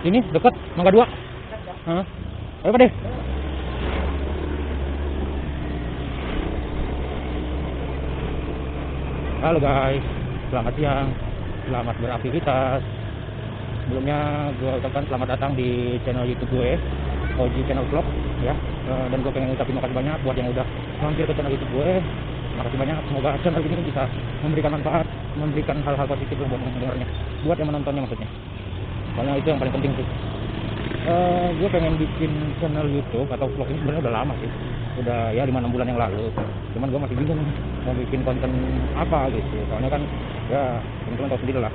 Ini dekat Mangga 2. Ayo Pak deh. Halo guys, selamat siang, selamat beraktivitas. Sebelumnya gue ucapkan selamat datang di channel YouTube gue, Oji Channel Vlog ya. Dan gue pengen ucapin makasih banyak buat yang udah mampir ke channel YouTube gue. Makasih banyak, semoga channel ini bisa memberikan manfaat, memberikan hal-hal positif buat mendengarnya, buat yang menontonnya maksudnya. Soalnya itu yang paling penting sih. Gue pengen bikin channel YouTube atau vlog ini sebenarnya udah lama sih, udah ya 5-6 bulan yang lalu. Cuman gue masih bingung mau bikin konten apa gitu. Soalnya kan ya teman-teman tahu sendiri lah,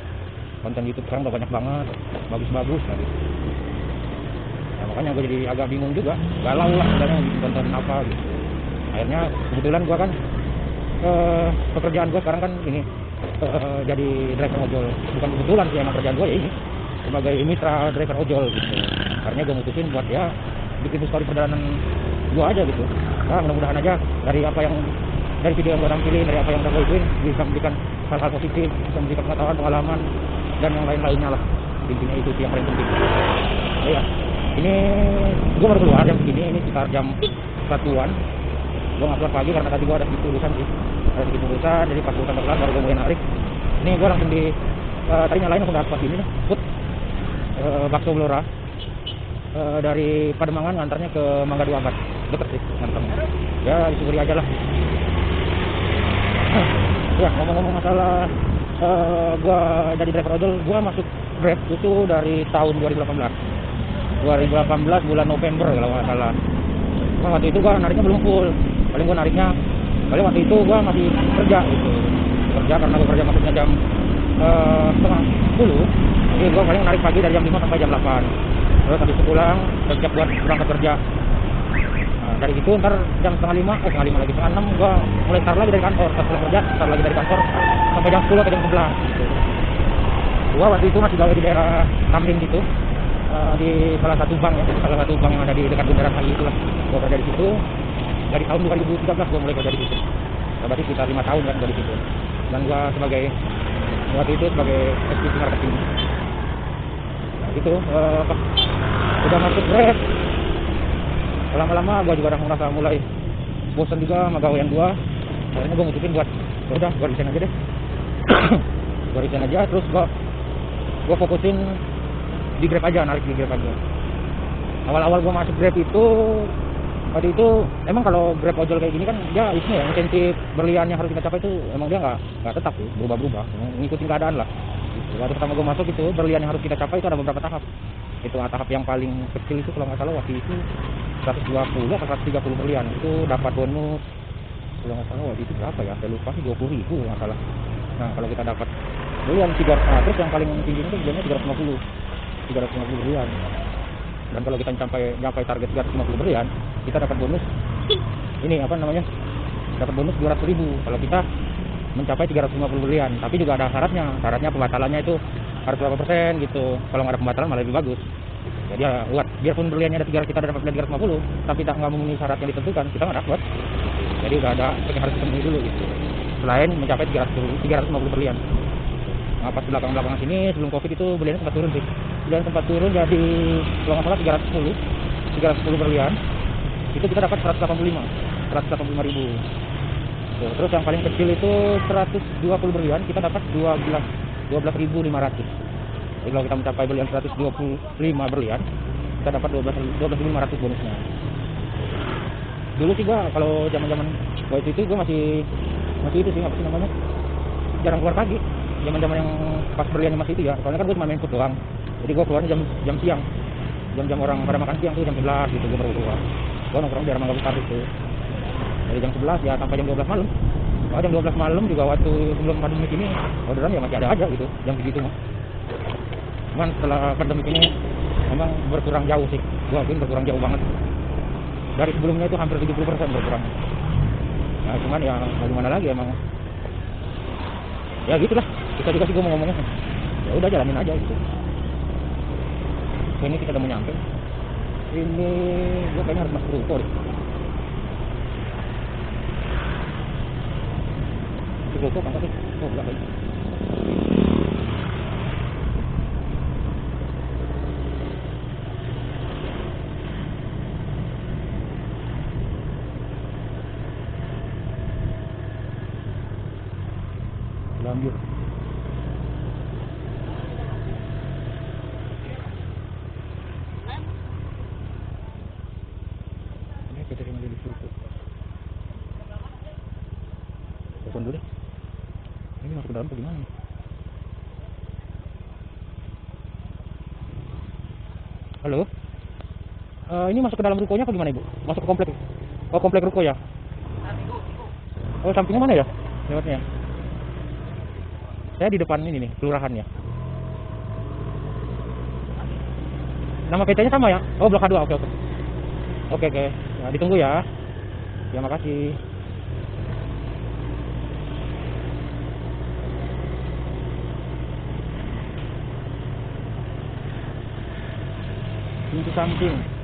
konten YouTube sekarang udah banyak banget, bagus-bagus lah gitu. Nah, makanya gue jadi agak bingung juga, galau lah sebenarnya bikin konten apa gitu. Akhirnya kebetulan gue kan pekerjaan gue sekarang kan ini jadi driver ojol. Bukan kebetulan sih, emang kerjaan gue ya ini sebagai mitra driver ojol gitu. Karena gue mutusin buat ya bikin story perjalanan gue aja gitu. Nah, mudah-mudahan aja dari video yang gue tampilin, dari apa yang udah gue ikutin, bisa memberikan hal-hal positif, bisa memberikan pengetahuan, pengalaman, dan yang lain-lainnya lah. Intinya itu sih yang paling penting. Nah, ya, ini gue baru keluar jam segini, ini sekitar jam 1-an. Gue nggak keluar pagi karena tadi gue ada sedikit urusan sih. Ada sedikit urusan, jadi pas urusan kelar baru gue mulai narik. Ini gue langsung tadi nyalain langsung dapat ini nih, put bakso Blora. Dari Pademangan ngantarnya ke Mangga 2 Abad, deket sih ngantarnya. Ya disyukuri aja lah. Ya ngomong-ngomong masalah gua jadi driver ojol, gua masuk Grab itu dari tahun 2018 bulan November kalau nggak salah. Nah, waktu itu gua nariknya belum full, paling waktu itu gua masih kerja gitu. Karena gua kerja masuknya jam setengah 10, jadi gua paling narik pagi dari jam 5 sampai jam 8. Terus habis pulang, siap buat berangkat kerja. Nah, dari itu ntar jam setengah 5 lagi, setengah 6 gua mulai start lagi dari kantor. Setelah kerja, start lagi dari kantor sampai jam 10 atau jam 11 gitu. Gua waktu itu masih gawe di daerah Tamrin gitu, di salah satu bank yang ada di dekat Bundaran HI itulah. Gua kerja di situ dari tahun 2013 gua mulai kerja di situ. Nah, berarti sekitar 5 tahun kan gua di situ. Dan gua waktu itu sebagai eksekutif marketing. Nah, gitu udah masuk Grab, lama-lama gue juga udah merasa mulai bosan juga sama gawean gue. Akhirnya gue mutusin buat udah gue resign aja deh. Gue resign aja, terus gue fokusin di Grab aja, narik di Grab aja. Awal-awal gue masuk Grab itu waktu itu emang kalau Grab ojol kayak gini kan dia isinya ya insentif berlian yang harus kita capai itu emang dia nggak tetap sih, berubah-berubah, ngikutin keadaan lah. Waktu pertama gue masuk itu berlian yang harus kita capai itu ada beberapa tahap. Itu tahap yang paling kecil itu kalau nggak salah waktu itu 120 atau 130 berlian itu dapat bonus. Kalau nggak salah waktu itu berapa ya, saya lupa sih, 20.000 nggak salah. Nah kalau kita dapat berlian 300, terus yang paling tinggi itu berliannya 350 berlian. Dan kalau kita nyampai target 350 berlian, kita dapat bonus ini dapat bonus 200.000 kalau kita mencapai 350 berlian. Tapi juga ada syaratnya pembatalannya itu harus berapa persen gitu. Kalau nggak ada pembatalan malah lebih bagus. Jadi ya biarpun berliannya ada 300, kita dapat 350, tapi nggak memenuhi syarat yang ditentukan, kita nggak dapat. Jadi udah ada yang harus dipenuhi dulu gitu. Selain mencapai 350 berlian. Nah, pas belakang sini sebelum Covid itu berliannya sempat turun sih. Berlian sempat turun jadi kalau nggak salah 310 berlian. Itu kita dapat 185.000. Terus yang paling kecil itu 120 berlian, kita dapat 12.500. Jadi kalau kita mencapai berlian 125 berlian, kita dapat 12.500 bonusnya. Dulu sih gua kalau zaman-zaman waktu itu gua masih itu sih, apa sih namanya, jarang keluar pagi. Zaman-zaman yang pas berliannya masih itu ya, soalnya kan gua cuma main food doang. Jadi gua keluarnya jam siang, jam orang pada makan siang tuh jam 11 gitu gua baru keluar. Gua nongkrong di Mangga Besar itu dari jam 11 ya sampai jam 12 malam. Kalau jam 12 malam juga waktu sebelum pandemi ini orderan ya masih ada aja gitu jam segitu mah. Cuman setelah pandemi ini memang berkurang jauh sih. Gua yakin berkurang jauh banget. Dari sebelumnya itu hampir 70% berkurang. Nah cuman ya mau gimana lagi emang. Ya gitulah. Kita juga sih gua mau ngomongnya. Ya udah jalanin aja gitu. Ini kita udah mau nyampe. Ini gua kayaknya harus masuk ruko deh. Ruko kan tadi. Oh, enggak baik. banjir. Ini kita cuma di Surku. Telepon dulu deh. Ini masuk ke dalam atau gimana nih? Halo? Ini masuk ke dalam rukonya apa gimana, Ibu? Masuk ke komplek? Oh, komplek ruko ya? Oh, sampingnya mana ya? Lewatnya. Saya di depan ini nih, kelurahannya. Nama PT-nya sama ya? Oh, Blok A2. Oke, oke. Oke, oke. Nah, ditunggu ya. Terima kasih. Pintu samping.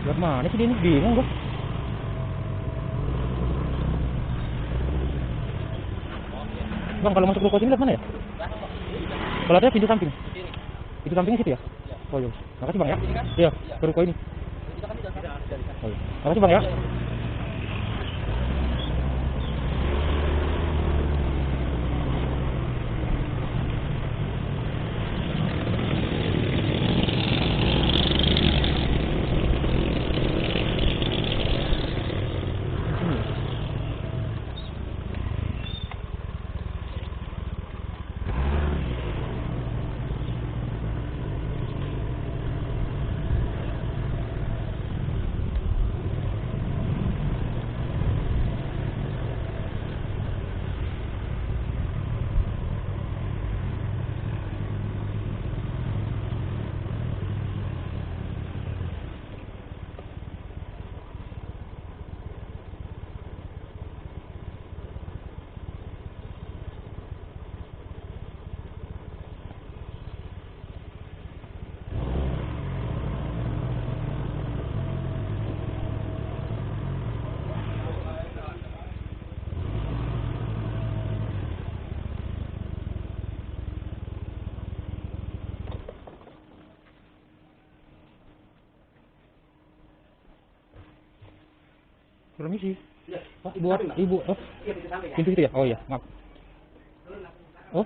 Buat mana sih dia ini? Bingung gua. Bang, kalau masuk ruko sini lihat mana ya? Kalau ada pintu samping. Pintu sampingnya situ ya? Oh iya. Makasih Bang ya. Iya, ke ruko ini. Oh, iya. Makasih Bang ya. Permisi. Oh, ibu. Oh, pintu itu ya? Oh iya, maaf. Oh.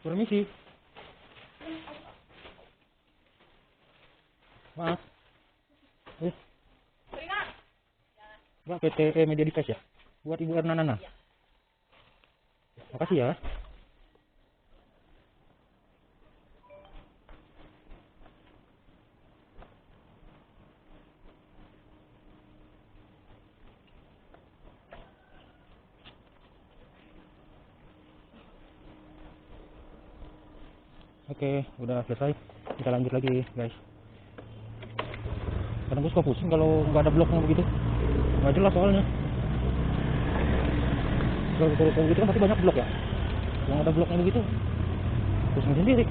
Permisi. Maaf. Mbak, PT Media Device ya? Buat Ibu Erna Nana. Makasih ya. Oke, udah selesai. Kita lanjut lagi, guys. Kadang gue suka pusing kalau nggak ada bloknya begitu. Nggak jelas soalnya. Kalau begitu kan pasti banyak blok ya. Yang ada bloknya begitu, pusing sendiri.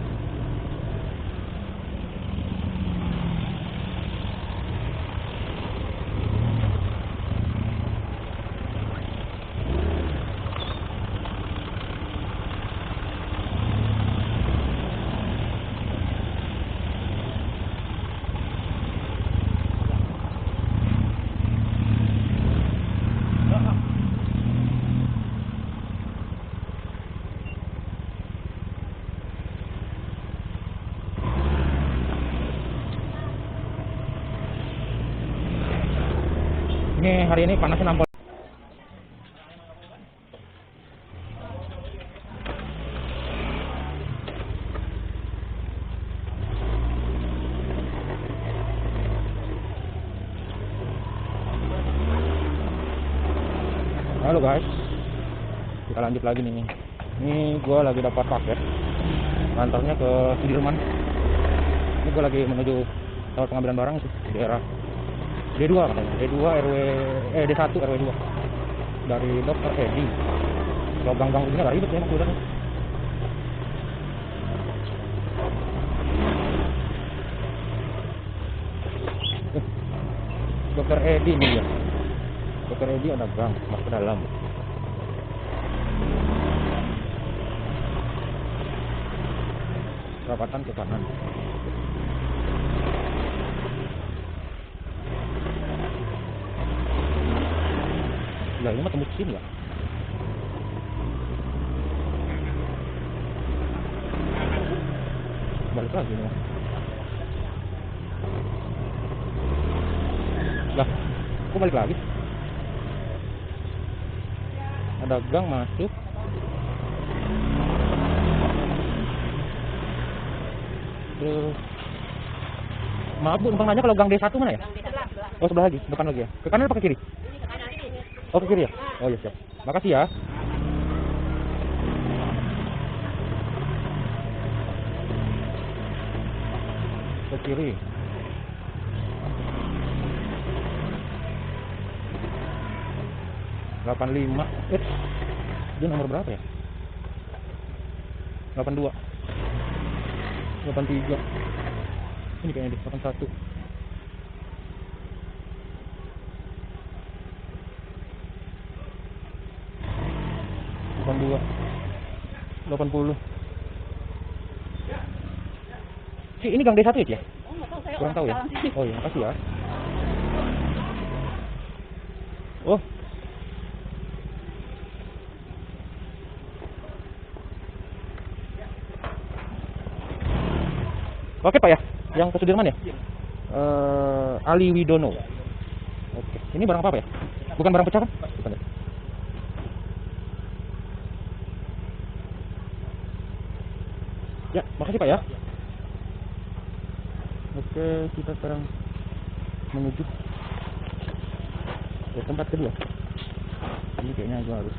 Ini hari ini panasnya nampol. Halo guys, kita lanjut lagi nih. Ini gue lagi dapat paket, antarnya ke Sudirman. Ini gue lagi menuju tempat pengambilan barang itu di daerah D2 katanya, D2 RW D1 RW 2 dari Dokter Edi. Kalau gang-gang begini agak ribet ya emang udah. Dokter Edi nih ya. Dokter Edi ada gang masuk ke dalam. Perapatan ke kanan. Lah ini mah tembus sini ya. Balik lagi nih. Lah, kok balik lagi? Ada gang masuk. Terus maaf Bu, numpang nanya kalau gang D1 mana ya? Oh, sebelah lagi, depan lagi ya. Ke kanan apa ke kiri? Oh, ke kiri ya? Oh iya siap. Makasih ya. Ke kiri. Delapan lima. Dia nomor berapa ya? 82. 83. Ini kayaknya di 81. Dua 80. Ini gang D1 ya? Kurang tahu ya. Oh iya, makasih ya. Oh. Oke Pak ya, yang ke Sudirman ya? Ali Widono. Oke, ini barang apa ya? Bukan barang pecah kan? Bukan ya? Ya, makasih Pak ya. Oke, kita sekarang menuju ke tempat kedua. Ini kayaknya gua harus.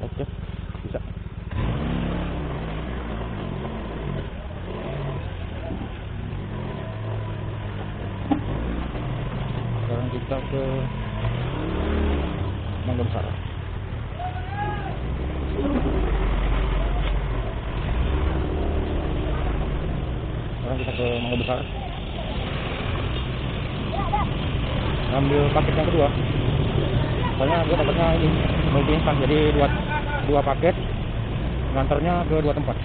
Oke, bisa. Sekarang kita ke Mangga Besar. Sekarang kita ke Mangga Besar. Ambil paket yang kedua. Soalnya gue dapatnya ini multi instan, jadi dua paket, nganternya ke 2 tempat.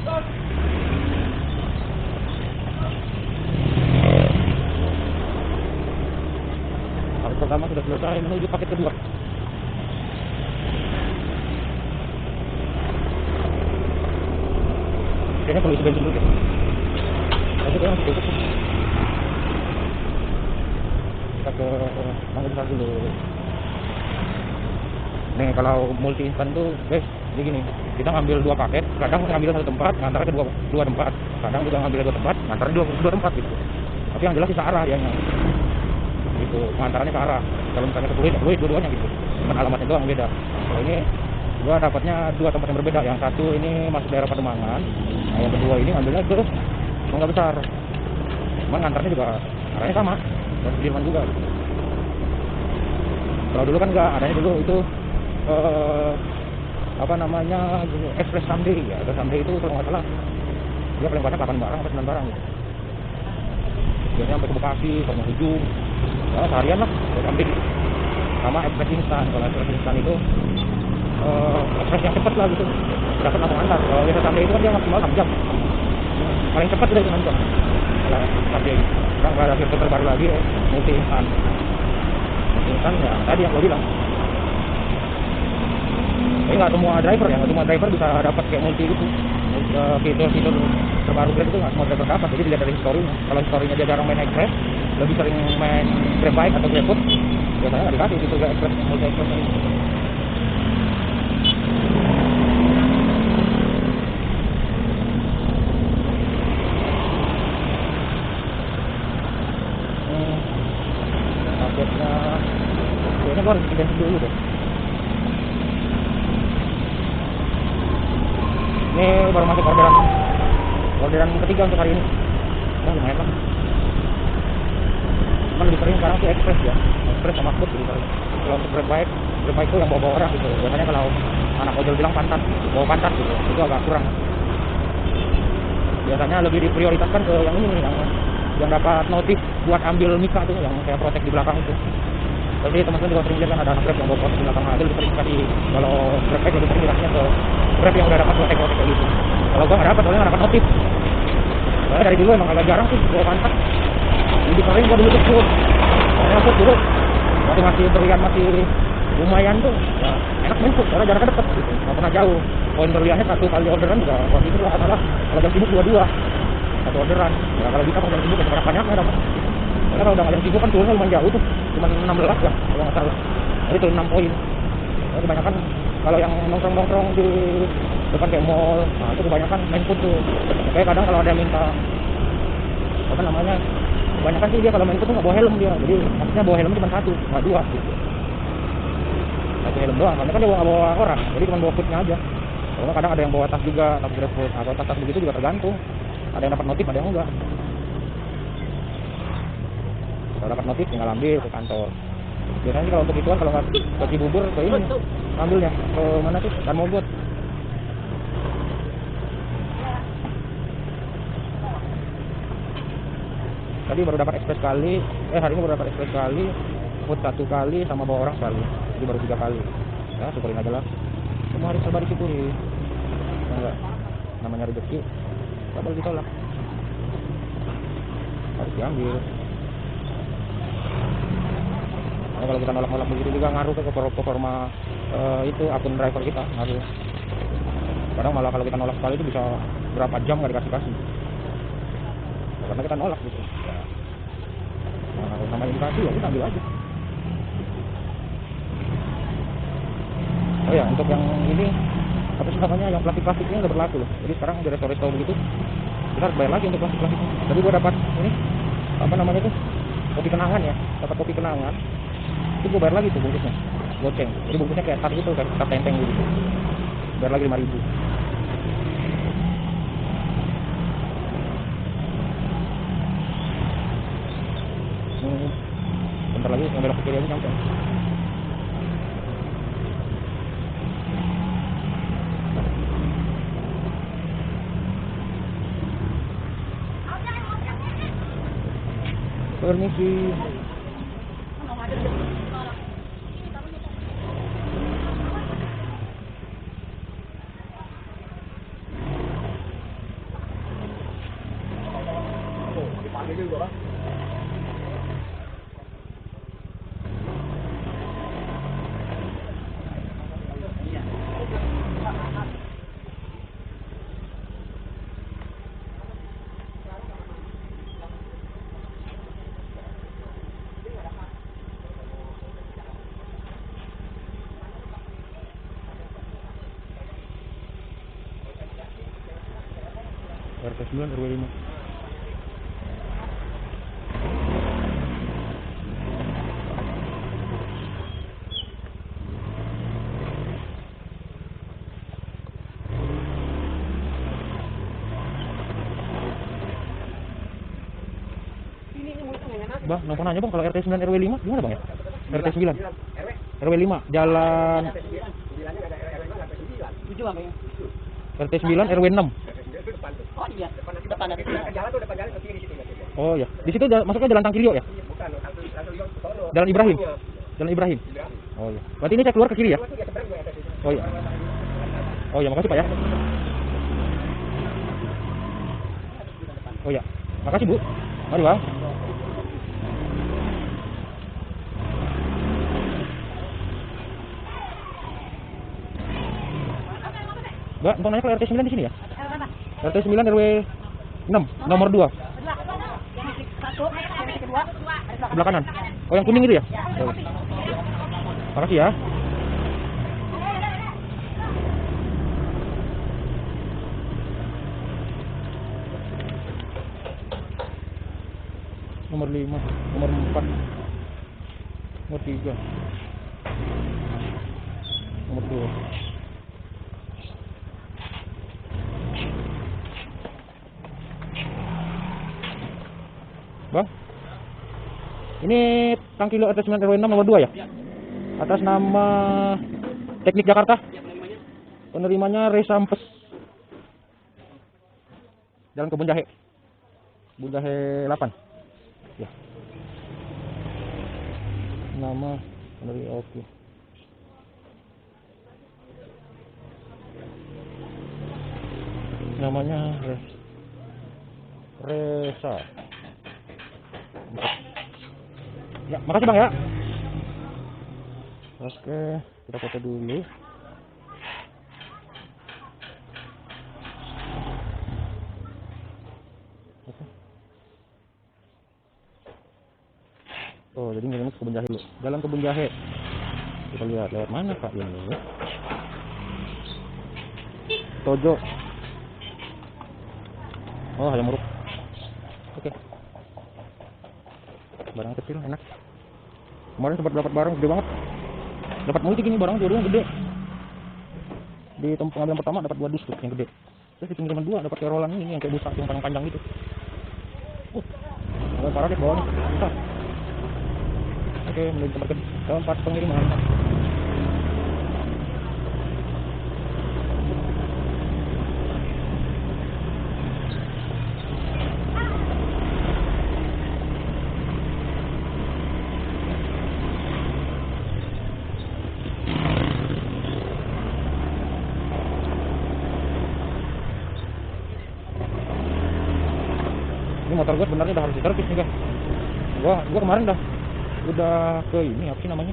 Paket pertama sudah selesai, menuju paket kedua. Kayaknya perlu isi bensin dulu deh. Tapi kayaknya masih cukup. Kita ke Mangga Besar dulu. Nih kalau multi instan tuh guys, jadi gini, kita ngambil 2 paket, kadang ngambil 1 tempat, ngantar ke dua tempat, kadang juga ngambil 2 tempat, ngantar dua tempat gitu. Tapi yang jelas sih searah dianya, gitu, pengantarannya searah. Kalau misalnya ke Pluit dua-duanya gitu, bukan alamatnya doang beda. Kalau ini gua dapatnya 2 tempat yang berbeda. Yang satu ini masuk daerah Pademangan, nah yang kedua ini ngambilnya ke Mangga Besar. Cuman ngantarnya juga arahnya sama, dan Sudirman juga. Kalau dulu kan enggak, adanya dulu itu apa namanya, Express Sunday ya. Ada Sunday itu kalau nggak salah dia paling banyak 8 barang atau 9 barang gitu. Biasanya sampai ke Bekasi, sampai Ujung, ya seharian lah sampai sama Express Instan. Kalau Express Instan itu Express yang cepat lah gitu, dapat langsung antar. Kalau biasa Sunday itu kan dia maksimal 6 jam, paling cepat udah 6 jam. Kalau Sunday sekarang nggak ada fitur terbaru lagi ya, multi instan. Multi instan ya tadi yang gue bilang. Tapi nggak semua driver bisa dapat kayak multi itu. Fitur-fitur terbaru Grab itu nggak semua driver dapat. Jadi dilihat dari historinya. Kalau historinya dia jarang main Express, lebih sering main Grab Bike atau GrabFood, biasanya nggak dikasih fitur Express, multi Express ini. Paketnya, kayaknya gue harus ganti dulu deh. Ini baru masuk orderan ketiga untuk hari ini. Nah, lumayan lah. kan lebih sering sekarang tuh express ya, express sama food lebih sering. Kalau untuk grab bike itu yang bawa orang gitu. Biasanya kalau anak ojol bilang pantat, bawa pantat gitu, itu agak kurang. Biasanya lebih diprioritaskan ke yang ini, yang dapat notif buat ambil mika tuh, yang kayak protek di belakang itu. Jadi teman-teman juga sering lihat kan ada anak grab yang bawa protek di belakang, itu lebih sering kasih. Kalau grab bike lebih sering dikasihnya ke grab yang udah dapat protek kayak gitu. Kalau gua nggak dapat, soalnya nggak dapat notif. Soalnya dari dulu emang agak jarang sih bawa pantat. Lebih sering gua dulu tuh food. Soalnya food dulu waktu masih berlian masih lumayan tuh, ya enak main food, karena jaraknya deket gitu, nggak pernah jauh. Poin berliannya 1 kali orderan juga waktu itu nggak salah, kalau jam sibuk 22 1 orderan. Ya kalau bisa kalau jam sibuk ya banyaknya dapat. Karena kalau udah nggak jam sibuk kan turunnya lumayan jauh tuh, cuma 16 lah kalau nggak salah. Jadi turun 6 poin. Ya, kebanyakan kalau yang nongkrong-nongkrong di depan kayak mall, nah itu kebanyakan main food tuh. Kayak kadang kalau ada yang minta apa namanya, kebanyakan sih dia kalau main food tuh nggak bawa helm dia, jadi maksudnya bawa helm cuma 1, nggak 2 gitu. 1 helm doang, karena kan dia nggak bawa orang, jadi cuma bawa foodnya aja. Kalau kadang ada yang bawa tas juga, tas grab food atau tas begitu juga tergantung. Ada yang dapat notif, ada yang enggak. Kalau dapat notif tinggal ambil ke kantor. Biasanya sih kalau untuk ituan, kalau nggak ke Cibubur ke ini ambilnya ke mana sih, Dan Mogot. Tadi baru dapat express kali, hari ini baru dapat express kali, food 1 kali, sama bawa orang sekali, jadi baru 3 kali. Ya syukurin aja lah, semua harus serba disyukuri. Enggak, namanya rezeki nggak boleh ditolak, harus diambil. Nah, kalau kita nolak-nolak begitu juga ngaruh ke performa itu akun driver kita, ngaruh. Kadang malah kalau kita nolak sekali itu bisa berapa jam nggak dikasih-kasih, karena kita nolak gitu. Nah, kalau namanya dikasih ya kita ambil aja. Oh ya, untuk yang ini apa sih namanya, yang plastik-plastiknya udah berlaku loh. Jadi sekarang di resto-resto begitu kita harus bayar lagi untuk plastik-plastiknya. Jadi gua dapat ini apa namanya itu, kopi kenangan ya, dapat kopi kenangan. Itu gua bayar lagi tuh bungkusnya, goceng. Jadi bungkusnya kayak tas gitu, kayak tas tenteng gitu. Bayar lagi 5.000. Bentar lagi yang belok ke kiri aja sampai. Permisi. RT 9 RW 5. Bang, nelfon aja bang, kalau RT 9 RW 5 gimana bang ya? RT 9 RW 5 jalan RT 9 RW 6. Oh iya, depan ada jalan tuh, depan jalan ke kiri situ. Oh ya, di situ masuknya jalan Tangkilio ya? Bukan, Jalan Ibrahim. Jalan Ibrahim. Oh iya. Berarti ini saya keluar ke kiri ya? Oh iya. Oh iya, makasih Pak ya. Oh iya. Makasih Bu. Mari Bang. Mbak, mau nanya kalau RT 9 di sini ya? RT 9 RW 6, nomor 2. Sebelah kanan. Oh, yang kuning itu ya? Oh. Makasih ya. Nomor 5, nomor 4, nomor 3, nomor 2. Bang, Ini tangki lo atas 9 RW 6 nomor 2 ya? Atas nama Teknik Jakarta. Penerimanya Resampes. Jalan Kebun Jahe. Kebun Jahe 8. Ya. Nama penerima oke. Namanya Resa. Ya, makasih Bang ya. Oke, kita foto dulu. Oke. Oh, jadi ngirimnya ke Kebun Jahe dulu. Jalan Kebun Jahe. Kita lihat lewat mana Kak ini. Tojo. Oh, ayam muruk. Oke. Barang kecil enak. Kemarin sempat dapat barang gede banget. Dapat multi gini barang dua-duanya gede. Di tempat pengambilan pertama dapat 2 dus yang gede. Terus di pengiriman 2 dapat kerolan ini yang kayak busa yang panjang-panjang gitu. Parah deh bawahnya. Besar. Oke, menuju tempat pengiriman. Ini motor gue sebenarnya udah harus diservis nih guys. Gua kemarin udah ke ini apa sih namanya?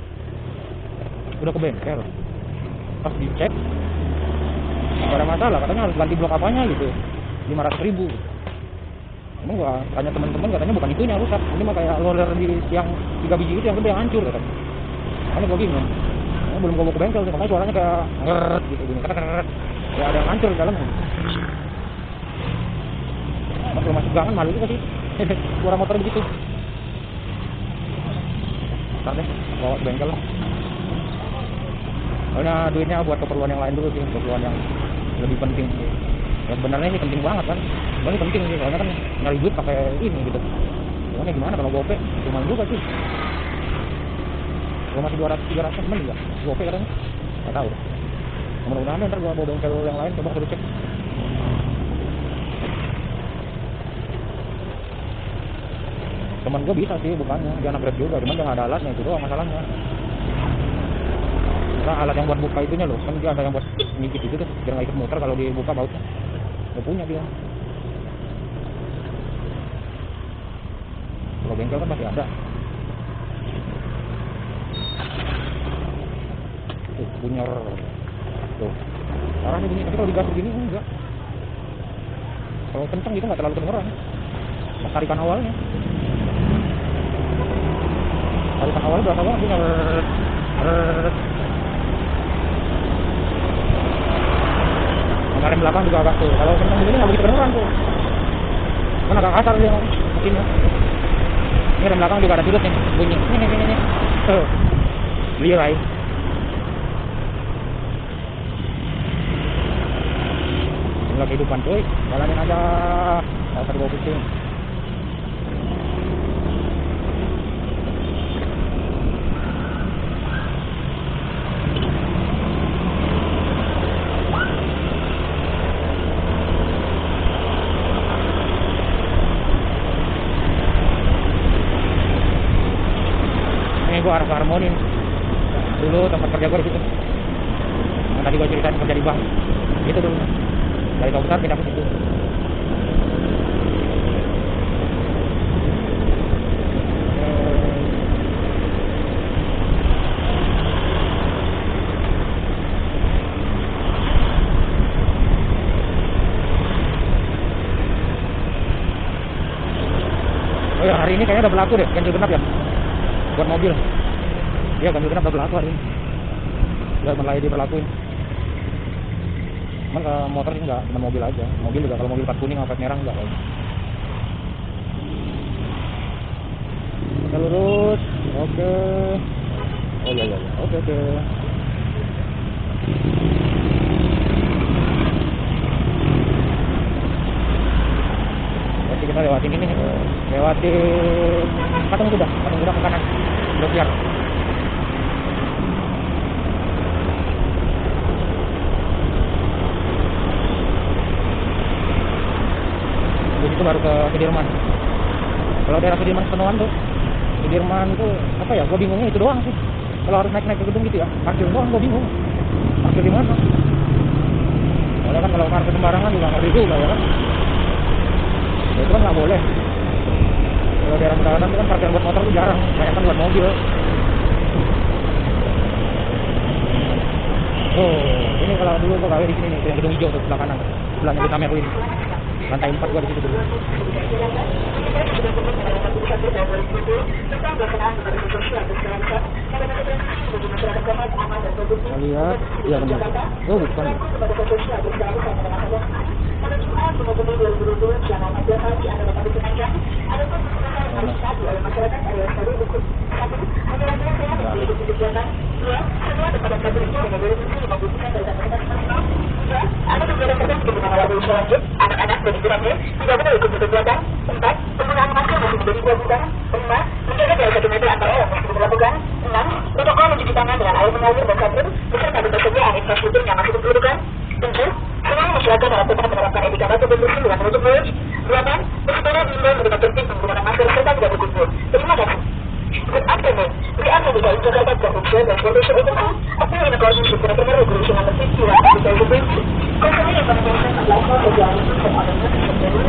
Udah ke bengkel. Pas dicek gak ada masalah, katanya harus ganti blok apanya gitu. 500.000. Emang gua tanya teman-teman katanya bukan itunya rusak. Ini mah kayak roller di yang 3 biji itu yang gede yang hancur katanya. Makanya gua bingung. Belum gua mau ke bengkel sih, makanya suaranya kayak ngeret gitu gini. Keret. Ya ada yang hancur di dalamnya. Kalau masuk gangan malu juga sih. Suara motor begitu. Ntar deh, bawa ke bengkel. Soalnya duitnya buat keperluan yang lain dulu sih, keperluan yang lebih penting. Ya sebenarnya sih penting banget kan. Sebenarnya penting sih, soalnya kan nyari duit pakai ini gitu. Soalnya gimana kalau gope, cuma juga sih. Kalau masih 200-300 mending ya, gope katanya. Nggak tahu. Mudah-mudahan ntar gua bawa bengkel yang lain, coba suruh cek. Temen gue bisa sih bukannya, dia anak Grab juga, cuman dia nggak ada alatnya, itu doang masalahnya. Nah, alat yang buat buka itunya loh, kan dia ada yang buat ngikit itu tuh, biar nggak ikut muter kalau dibuka bautnya. Nggak punya dia. Kalau bengkel kan masih ada. Tuh, bunyor. Tuh, parahnya bunyi, tapi kalau digas begini enggak. Kalau kencang gitu nggak terlalu kedengeran. Pas tarikan awalnya. Tarikan awalnya berasa banget bunyi. Rem belakang juga agak tuh. Kalau kencang begini nggak begitu kedengeran tuh. Kan agak kasar dia mesinnya. Ini rem belakang juga ada tilut nih bunyi. Ini. Tuh. Lirai. Inilah kehidupan cuy. Jalanin aja. Nggak usah dibawa pusing. Gue arah ke Harmoni dulu tempat kerja gue di situ. Yang tadi gue ceritain kerja di bank itu dulu dari Tol Besar pindah ke situ. Oh ya, hari ini kayaknya udah berlaku deh ganjil genap ya buat mobil. Iya, ganjil genap udah berlaku hari ini. Udah mulai diberlakuin. Cuman ke motor sih enggak, cuma mobil aja. Mobil juga kalau mobil plat kuning sama plat merah enggak. Kita lurus. Oke. Oh iya. Oke. Oke, kita Kita lewatin ini, lewatin patung kuda ke kanan, udah biar. Terus itu baru ke Sudirman. Kalau daerah Sudirman penuhan tuh, Sudirman tuh apa ya? Gue bingungnya itu doang sih. Kalau harus naik ke gedung gitu ya, parkir doang gue bingung. Parkir di mana? Soalnya kan kalau parkir sembarangan juga ngeri juga ya kan. Ya, itu kan nggak boleh. Kalau daerah pedalaman itu kan parkir buat motor tuh jarang, banyak kan buat mobil. Oh, ini kalau dulu gua gawe di sini nih, gedung hijau tuh sebelah kanan, sebelahnya di Tameru ini. Lantai 4 gua di situ dulu. Lihat, iya benar. Oh bukan. Anak-anak dan ibu-ibu tidak benar ikut kegiatan. 4. Penggunaan masker masih menjadi kewajiban. 5. Menjaga jarak 1 meter antar orang masih dilakukan. 6. Protokol mencuci tangan dengan air mengalir dan sabun beserta ketersediaan infrastruktur yang masih diperlukan. 7. Seluruh masyarakat dalam tetap menerapkan etika baku bersih dengan menutup mulut. 8. Bersepeda diimbau dengan tertib menggunakan masker serta tidak berkumpul. Terima kasih. Good afternoon. We are from the Jakarta Provincial Transportation Agency, appearing in accordance with Government Regulation Number 51/2020, concerning implementation of local regulations and other necessary.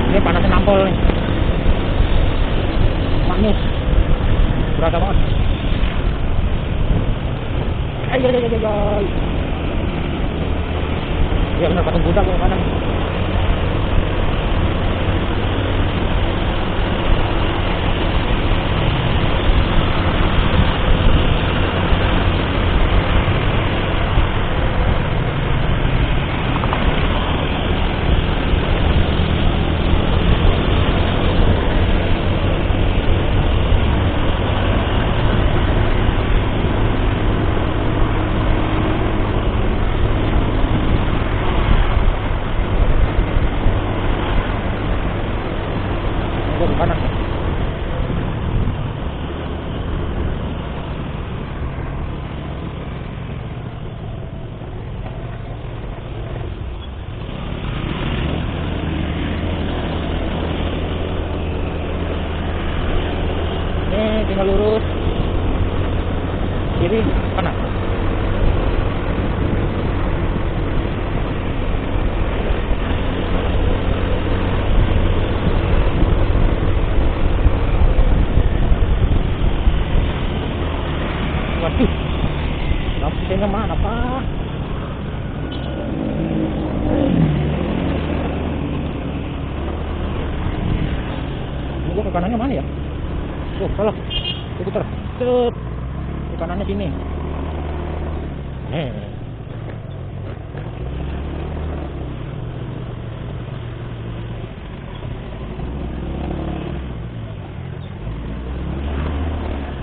Ini panasnya nampol nih. Maknyus. Berasa banget. Ay. Ya benar patung Buddha ke kanan. Kanan. Ini tinggal lurus kiri kanan. Waduh, lampunya mana Pak? Gua ke kanannya mana ya? Oh, salah. Putar. Cet. Ke kanannya sini.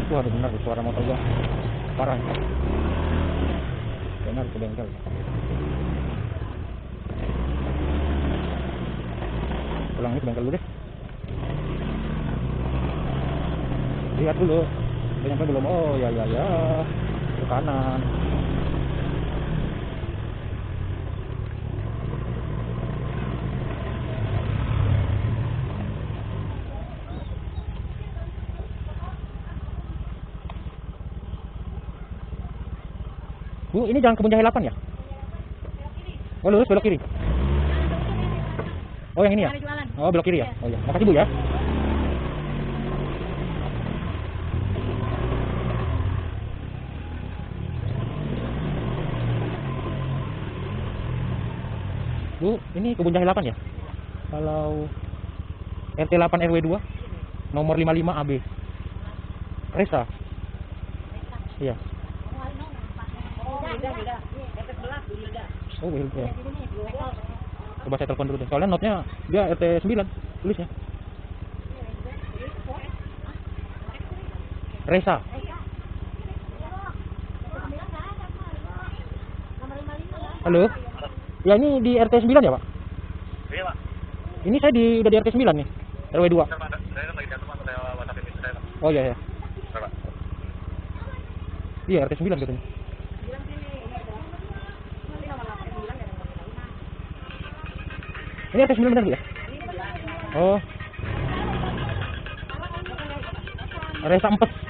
Waduh, benar suara motor gua. Parah. Benar ke bengkel. Pulang ini ke bengkel dulu deh. Lihat dulu. Udah nyampe belum? Oh ya. Ke kanan. Bu, ini jalan Kebun Jahe 8 ya? Oh, lurus belok kiri. Oh, yang ini ya? Oh, belok kiri ya? Oh ya. Makasih Bu ya. Bu, ini Kebun Jahe 8 ya? Kalau RT 8 RW 2 nomor 55 AB. Resa. Iya. Oh, Wilda. Coba saya telepon dulu deh. Soalnya notnya dia RT 9 tulisnya. Resa. Halo. Ya ini di RT 9 ya, Pak? Iya, Pak. Ini saya udah di RT 9 nih. RW 2. Saya kan lagi jatuh, Pak. Saya WhatsApp ini saya, Pak. Oh iya ya. Pak. Iya RT 9 katanya. Ini RT 9 benar Bu ya? Oh. Resa Empes.